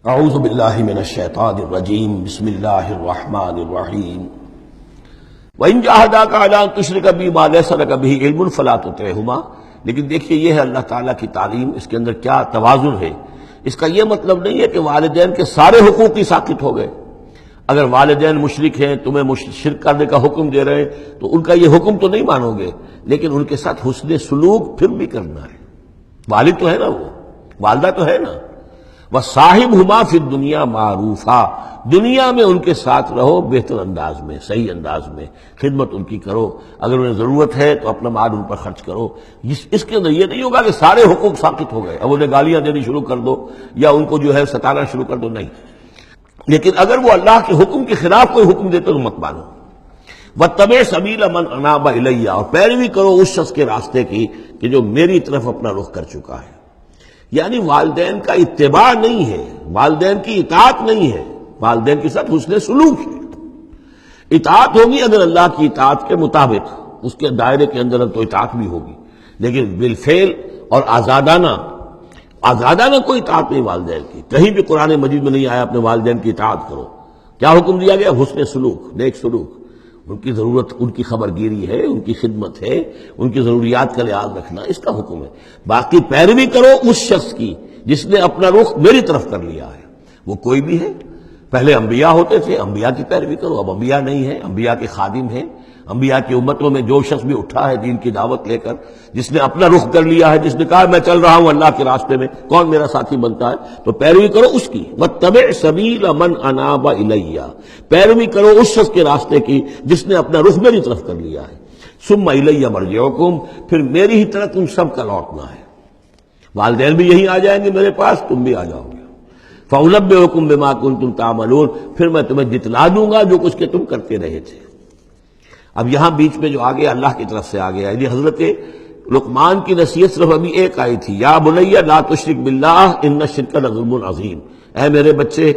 اعوذ باللہ من الشیطان الرجیم بسم اللہ الرحمن الرحیم وَإِن جَاهَدَاكَ عَلَىٰ أَن تُشْرِكَ بِي مَا لَيْسَ لَكَ بِهِ عِلْمٌ فَلَا تُطِعْهُمَا۔ لیکن دیکھیے یہ ہے اللہ تعالیٰ کی تعلیم، اس کے اندر کیا توازن ہے۔ اس کا یہ مطلب نہیں ہے کہ والدین کے سارے حقوق ہی ساقط ہو گئے۔ اگر والدین مشرک ہیں، تمہیں شرک کرنے کا حکم دے رہے ہیں تو ان کا یہ حکم تو نہیں مانو گے، لیکن ان کے ساتھ حسن سلوک پھر بھی کرنا ہے۔ والد تو ہے نا، وہ والدہ تو ہے نا۔ وَصَاحِبْهُمَا فِي الدُّنْيَا مَعْرُوفًا، دنیا میں ان کے ساتھ رہو بہتر انداز میں، صحیح انداز میں خدمت ان کی کرو، اگر انہیں ضرورت ہے تو اپنا مال ان پر خرچ کرو۔ اس کے اندر یہ نہیں ہوگا کہ سارے حقوق ساقط ہو گئے، اب انہیں گالیاں دینی شروع کر دو یا ان کو جو ہے ستانا شروع کر دو، نہیں۔ لیکن اگر وہ اللہ کے حکم کے خلاف کوئی حکم دیتے تو مت مانو۔ وَاتَّبِعْ سَبِيلَ مَنْ أَنَابَ إِلَيَّ، اور پیروی کرو اس شخص کے راستے کی کہ جو میری طرف اپنا رخ کر چکا ہے۔ یعنی والدین کا اتباع نہیں ہے، والدین کی اطاعت نہیں ہے، والدین کے ساتھ حسن سلوک ہے۔ اطاعت ہوگی اگر اللہ کی اطاعت کے مطابق، اس کے دائرے کے اندر تو اطاعت بھی ہوگی، لیکن بالفعل اور آزادانہ کوئی اطاعت نہیں والدین کی۔ کہیں بھی قرآن مجید میں نہیں آیا اپنے والدین کی اطاعت کرو۔ کیا حکم دیا گیا؟ حسن سلوک، نیک سلوک، ان کی ضرورت، ان کی خبر گیری ہے، ان کی خدمت ہے، ان کی ضروریات کا لحاظ رکھنا، اس کا حکم ہے۔ باقی پیروی کرو اس شخص کی جس نے اپنا رخ میری طرف کر لیا ہے، وہ کوئی بھی ہے۔ پہلے انبیاء ہوتے تھے، انبیاء کی پیروی کرو، اب انبیاء نہیں ہیں، انبیاء کے خادم ہیں۔ انبیاء کی امتوں میں جو شخص بھی اٹھا ہے دین کی دعوت لے کر، جس نے اپنا رخ کر لیا ہے، جس نے کہا میں چل رہا ہوں اللہ کے راستے میں، کون میرا ساتھی بنتا ہے، تو پیروی کرو اس کی۔ وَاتَّبِعْ سَبِيلَ مَنْ أَنَابَ إِلَيَّ، پیروی کرو اس شخص کے راستے کی جس نے اپنا رخ میری طرف کر لیا ہے۔ ثُمَّ إِلَيَّ مَرْجِعُكُمْ، پھر میری ہی طرف تم سب کا لوٹنا ہے۔ والدین بھی یہیں آ جائیں گے میرے پاس، تم بھی آ جاؤ گے۔ فَأُنَبِّئُكُم بِمَا كُنتُمْ تَعْمَلُونَ، پھر میں تمہیں جتلا دوں گا جو کچھ کہ تم کرتے رہے تھے۔ اب یہاں بیچ میں جو آگے اللہ کی طرف سے آگے آئی، حضرت لقمان کی نصیحت صرف ابھی ایک آئی تھی، یا بنی لا تشرک باللہ ان الشرک لظلم عظیم، اے میرے بچے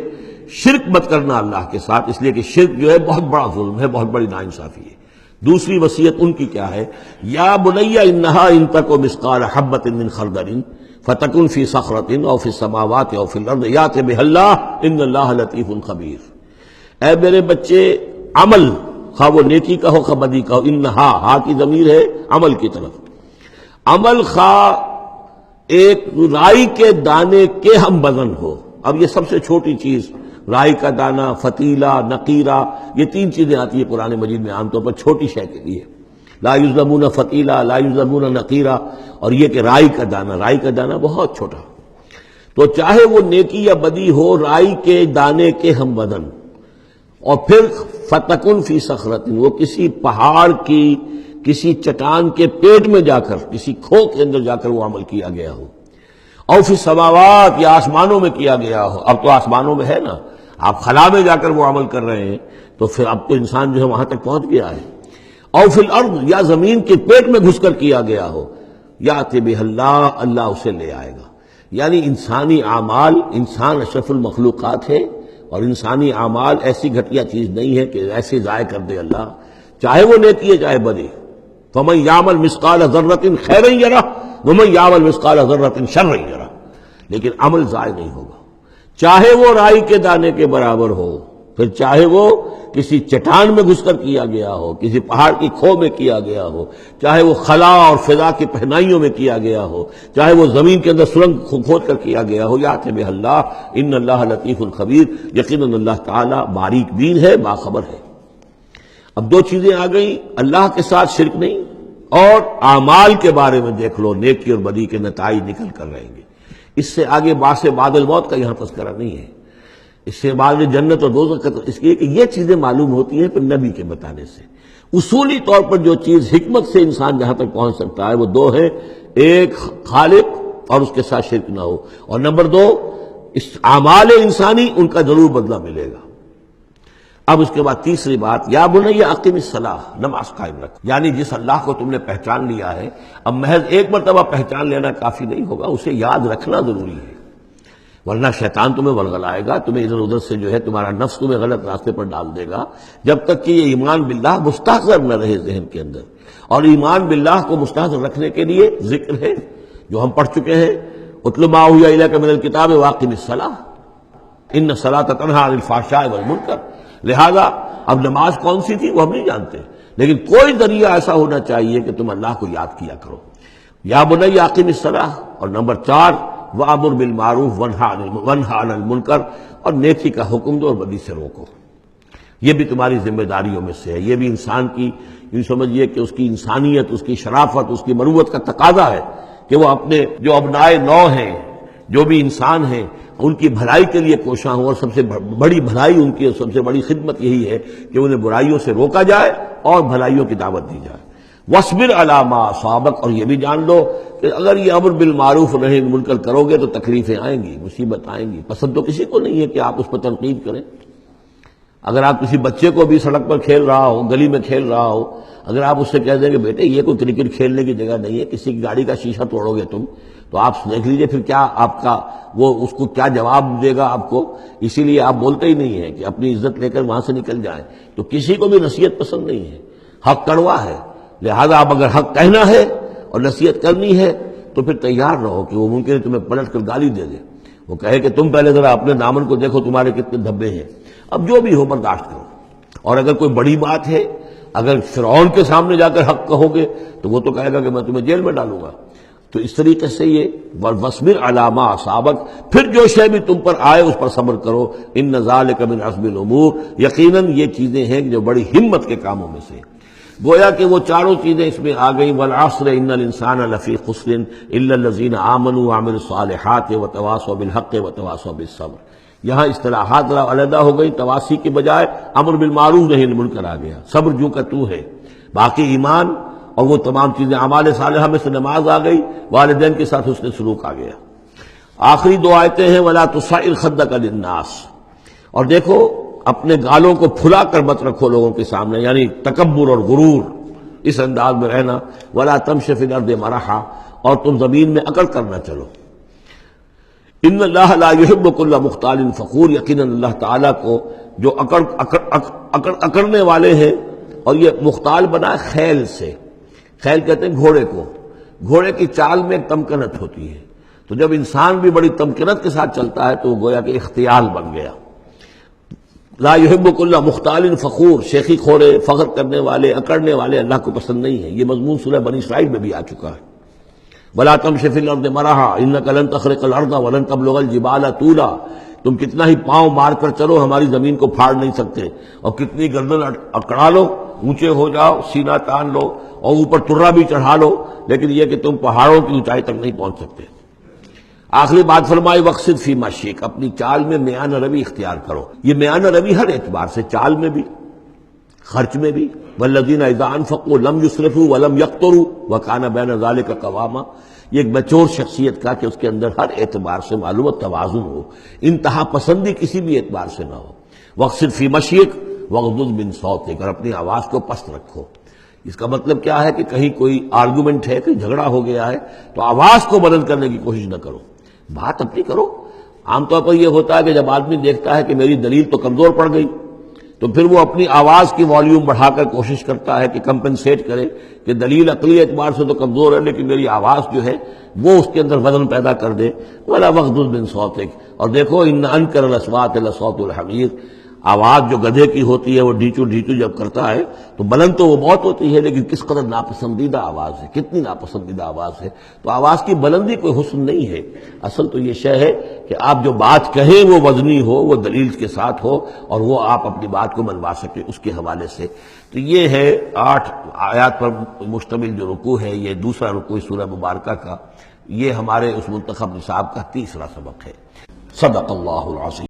شرک مت کرنا اللہ کے ساتھ، اس لیے کہ شرک جو ہے بہت بڑا ظلم ہے، بہت بڑی ناانصافی ہے۔ دوسری وصیت ان کی کیا ہے؟ یا بنی انہا ان تک مثقال حبۃ من خردل فتکن فی صخرۃ او فی السماوات او فی الارض یأت بها اللہ ان اللہ لطیف خبیر۔ اے میرے بچے، عمل خواہ وہ نیکی کا ہو خواہ بدی کا ہو، انہا، ہا کی ضمیر ہے عمل کی طرف، عمل خواہ ایک رائی کے دانے کے ہم وزن ہو۔ اب یہ سب سے چھوٹی چیز، رائی کا دانہ، فتیلہ، نقیرہ، یہ تین چیزیں آتی ہیں قرآن مجید میں عام طور پر چھوٹی شے کے لیے، لا یظلمون فتیلہ، لا یظلمون نقیرہ، اور یہ کہ رائی کا دانہ، رائی کا دانہ بہت چھوٹا، تو چاہے وہ نیکی یا بدی ہو، رائی کے دانے کے ہم وزن۔ اور پھر فتکن فی صخرۃ، وہ کسی پہاڑ کی، کسی چٹان کے پیٹ میں جا کر، کسی کھو کے اندر جا کر وہ عمل کیا گیا ہو، اور فی السماوات، یا آسمانوں میں کیا گیا ہو۔ اب تو آسمانوں میں ہے نا، آپ خلا میں جا کر وہ عمل کر رہے ہیں، تو پھر اب تو انسان جو ہے وہاں تک پہنچ گیا ہے۔ اور فی الارض، یا زمین کے پیٹ میں گھس کر کیا گیا ہو، یأت بہ اللہ، اللہ اسے لے آئے گا۔ یعنی انسانی اعمال، انسان اشرف المخلوقات ہے، اور انسانی اعمال ایسی گھٹیا چیز نہیں ہے کہ ایسے ضائع کر دے اللہ، چاہے وہ نیکی ہے چاہے بدی۔ فَمَن يَعْمَلْ مِثْقَالَ ذَرَّةٍ خَيْرًا يَرَهُ وَمَن يَعْمَلْ مِثْقَالَ ذَرَّةٍ شَرًّا يَرَهُ، لیکن عمل ضائع نہیں ہوگا، چاہے وہ رائی کے دانے کے برابر ہو، پھر چاہے وہ کسی چٹان میں گھس کر کیا گیا ہو، کسی پہاڑ کی کھو میں کیا گیا ہو، چاہے وہ خلا اور فضا کی پہنائیوں میں کیا گیا ہو، چاہے وہ زمین کے اندر سرنگ کھود کر کیا گیا ہو، یأت بہ اللہ ان اللہ لطیف خبیر، یقیناً اللہ تعالیٰ باریک بین ہے، باخبر ہے۔ اب دو چیزیں آ گئیں، اللہ کے ساتھ شرک نہیں، اور اعمال کے بارے میں دیکھ لو، نیکی اور بدی کے نتائج نکل کر رہیں گے۔ اس سے آگے باعث بعد الموت کا یہاں تذکرہ نہیں ہے، اس سے بعد جنت اور دوزخ کا، اس لیے کہ یہ چیزیں معلوم ہوتی ہیں پھر نبی کے بتانے سے۔ اصولی طور پر جو چیز حکمت سے انسان جہاں تک پہنچ سکتا ہے وہ دو ہیں، ایک خالق اور اس کے ساتھ شرک نہ ہو، اور نمبر دو اس اعمال انسانی ان کا ضرور بدلہ ملے گا۔ اب اس کے بعد تیسری بات، یا بنی اقم الصلاۃ، نماز قائم رکھ، یعنی جس اللہ کو تم نے پہچان لیا ہے، اب محض ایک مرتبہ پہچان لینا کافی نہیں ہوگا، اسے یاد رکھنا ضروری ہے، ورنہ شیطان تمہیں ورغلائے گا، تمہیں ادھر ادھر سے جو ہے تمہارا نفس تمہیں غلط راستے پر ڈال دے گا، جب تک کہ یہ ایمان باللہ مستحضر نہ رہے ذہن کے اندر۔ اور ایمان باللہ کو مستحضر رکھنے کے لیے ذکر ہے جو ہم پڑھ چکے ہیں، اتل ما اوحی الیک من الکتاب واقم الصلاۃ، ان الصلاۃ تنہی عن الفحشاء والمنکر. لہذا اب نماز کون سی تھی وہ ہم نہیں جانتے، لیکن کوئی ذریعہ ایسا ہونا چاہیے کہ تم اللہ کو یاد کیا کرو. یا بنی اقم الصلاۃ. اور نمبر 4 وامر بالمعروف وانہی عن المنکر، اور نیکی کا حکم دو اور بدی سے روکو. یہ بھی تمہاری ذمہ داریوں میں سے ہے. یہ بھی انسان کی یوں سمجھیے کہ اس کی انسانیت، اس کی شرافت، اس کی مروت کا تقاضا ہے کہ وہ اپنے جو ابنائے نو ہیں، جو بھی انسان ہیں، ان کی بھلائی کے لیے کوشاں ہوں. اور سب سے بڑی بھلائی ان کی، سب سے بڑی خدمت یہی ہے کہ انہیں برائیوں سے روکا جائے اور بھلائیوں کی دعوت دی جائے. وَاصْبِرْ عَلَىٰ مَا أَصَابَكَ. اور یہ بھی جان لو کہ اگر یہ امر بالمعروف و نہی عن المنکر کرو گے تو تکلیفیں آئیں گی، مصیبت آئیں گی. پسند تو کسی کو نہیں ہے کہ آپ اس پر تنقید کریں. اگر آپ کسی بچے کو بھی سڑک پر کھیل رہا ہو، گلی میں کھیل رہا ہو، اگر آپ اس سے کہہ دیں کہ بیٹے یہ کوئی کرکٹ کھیلنے کی جگہ نہیں ہے، کسی کی گاڑی کا شیشہ توڑو گے تم، تو آپ دیکھ لیجئے پھر کیا آپ کا وہ اس کو کیا جواب دے گا آپ کو. اسی لیے آپ بولتے ہی نہیں ہیں کہ اپنی عزت لے کر وہاں سے نکل جائیں. تو کسی کو بھی نصیحت پسند نہیں ہے، حق کڑوا ہے. لہذا آپ اگر حق کہنا ہے اور نصیحت کرنی ہے تو پھر تیار رہو کہ وہ ممکن ہے تمہیں پلٹ کر گالی دے دے، وہ کہے کہ تم پہلے ذرا اپنے دامن کو دیکھو تمہارے کتنے دھبے ہیں. اب جو بھی ہو برداشت کرو. اور اگر کوئی بڑی بات ہے، اگر فرعون کے سامنے جا کر حق کہو گے تو وہ تو کہے گا کہ میں تمہیں جیل میں ڈالوں گا. تو اس طریقے سے یہ وَاصْبِرْ عَلَىٰ مَا أَصَابَكَ. پھر جو شے بھی تم پر آئے اس پر صبر کرو. إِنَّ ذَلِكَ مِنْ عَزْمِ الْأُمُورِ. یقیناً یہ چیزیں ہیں جو بڑی ہمت کے کاموں میں سے. گویا کہ وہ چاروں چیزیں اس میں آ گئیں. وَالْعَصْرِ إِنَّ الْإِنسَانَ لَفِي خُسْرٍ إِلَّا الَّذِينَ آمَنُوا وَعَمِلُوا الصَّالِحَاتِ وَتَوَاصَوْا بِالْحَقِّ وَتَوَاصَوْا بِالصَّبْرِ. یہاں اصطلاحات علیحدہ ہو گئی. تواسی کے بجائے امر بالمعروف نہی عن المنکر آ گیا. صبر جو کا تو ہے. باقی ایمان اور وہ تمام چیزیں اعمال صالحہ میں سے نماز آ گئی. والدین کے ساتھ حسن سلوک آ گیا. آخری 2 آیتیں ہیں وَلَا تُصَعِّرْ خَدَّكَ لِلنَّاسِ. اور دیکھو اپنے گالوں کو پھلا کر مت رکھو لوگوں کے سامنے، یعنی تکبر اور غرور اس انداز میں رہنا. وَلَا تَمْشِ فِي الْأَرْضِ مَرَحًا. اور تم زمین میں اکڑ کر نہ چلو. ان اللہ لا يحب كل مختال فخور. یقیناً اللہ تعالیٰ کو جو اکڑنے والے ہیں. اور یہ مختال بنا ہے خیل سے. خیل کہتے ہیں گھوڑے کو. گھوڑے کی چال میں ایک تمکنت ہوتی ہے. تو جب انسان بھی بڑی تمکنت کے ساتھ چلتا ہے تو وہ گویا کہ اختیال بن گیا. لا يحب كل مختال فخور. شیخی کھوڑے، فخر کرنے والے، اکڑنے والے اللہ کو پسند نہیں ہے. یہ مضمون سورہ بنی اسرائیل میں بھی آ چکا ہے. وَلَا تَمْشِ فِي الْأَرْضِ مَرَحًا إِنَّكَ لَن تَخْرِقَ الْأَرْضَ وَلَن تَبْلُغَ الْجِبَالَ طُولًا. تم کتنا ہی پاؤں مار کر چلو ہماری زمین کو پھاڑ نہیں سکتے. اور کتنی گردن اکڑا لو، اونچے ہو جاؤ، سینہ تان لو اور اوپر ترا بھی چڑھا لو، لیکن یہ کہ تم پہاڑوں کی اونچائی تک نہیں پہنچ سکتے. آخری بات فرمائی وَاقْصِدْ فِي مَشْيِكَ. اپنی چال میں میانہ روی اختیار کرو. یہ میانہ روی ہر اعتبار سے، چال میں بھی، خرچ میں بھی. وَالَّذِينَ إِذَا أَنفَقُوا لَمْ يُسْرِفُوا وَلَمْ يَقْتُرُوا وَكَانَ بَيْنَ ذَلِكَ قَوَامًا. یہ ایک مچور شخصیت کا کہ اس کے اندر ہر اعتبار سے معلوم توازن ہو، انتہا پسندی کسی بھی اعتبار سے نہ ہو. وَاقْصِدْ فِي مَشْيِكَ وَاغْضُضْ مِنْ صَوْتِكَ. اور اپنی آواز کو پست رکھو. اس کا مطلب کیا ہے کہ کہیں کوئی آرگومنٹ ہے، کوئی جھگڑا ہو گیا ہے تو آواز کو بلند کرنے کی کوشش نہ کرو، بات اپنی کرو. عام طور پر یہ ہوتا ہے کہ جب آدمی دیکھتا ہے کہ میری دلیل تو کمزور پڑ گئی تو پھر وہ اپنی آواز کی والیوم بڑھا کر کوشش کرتا ہے کہ کمپنسیٹ کرے کہ دلیل عقلی اعتبار سے تو کمزور ہے لیکن میری آواز جو ہے وہ اس کے اندر وزن پیدا کر دے. وَلَا وَاغْضُضْ مِنْ صَوْتِكَ. اور دیکھو إِنَّ أَنكَرَ الْأَصْوَاتِ لَصَوْتُ الْحَمِيرِ. آواز جو گدھے کی ہوتی ہے وہ ڈھیچو ڈھیچو جب کرتا ہے تو بلند تو وہ بہت ہوتی ہے لیکن کس قدر ناپسندیدہ آواز ہے، کتنی ناپسندیدہ آواز ہے. تو آواز کی بلندی کوئی حسن نہیں ہے. اصل تو یہ شے ہے کہ آپ جو بات کہیں وہ وزنی ہو، وہ دلیل کے ساتھ ہو اور وہ آپ اپنی بات کو منوا سکیں اس کے حوالے سے. تو یہ ہے 8 آیات پر مشتمل جو رکوع ہے، یہ دوسرا رکوع سورہ مبارکہ کا. یہ ہمارے اس منتخب نصاب کا تیسرا سبق ہے. صدق اللہ العظیم.